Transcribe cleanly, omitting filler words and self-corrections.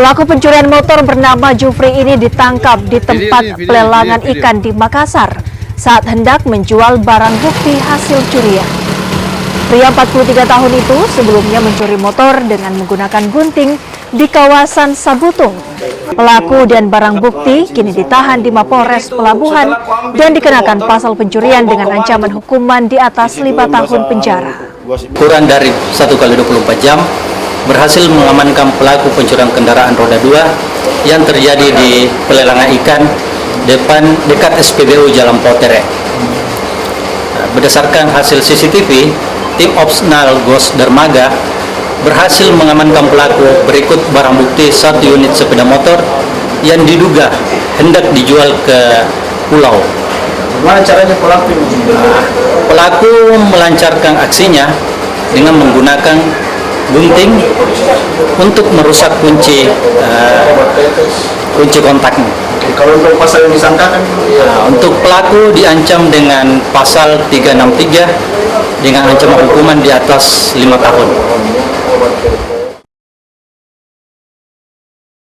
Pelaku pencurian motor bernama Jufri ini ditangkap di tempat pelelangan ikan di Makassar saat hendak menjual barang bukti hasil curian. Pria 43 tahun itu sebelumnya mencuri motor dengan menggunakan gunting di kawasan Sabutung. Pelaku dan barang bukti kini ditahan di Mapolres Pelabuhan dan dikenakan pasal pencurian dengan ancaman hukuman di atas 5 tahun penjara. Kurang dari 1 kali 24 jam berhasil mengamankan pelaku pencurian kendaraan roda 2 yang terjadi di pelelangan ikan dekat SPBU Jalan Potere. Berdasarkan hasil CCTV, tim Opsnal Gos Dermaga berhasil mengamankan pelaku berikut barang bukti 1 unit sepeda motor yang diduga hendak dijual ke pulau. Bagaimana caranya pelaku? Pelaku melancarkan aksinya dengan menggunakan gunting untuk merusak kunci kontaknya. Kalau untuk pasal yang disangkakan? Untuk pelaku diancam dengan pasal 363 dengan ancaman hukuman di atas 5 tahun.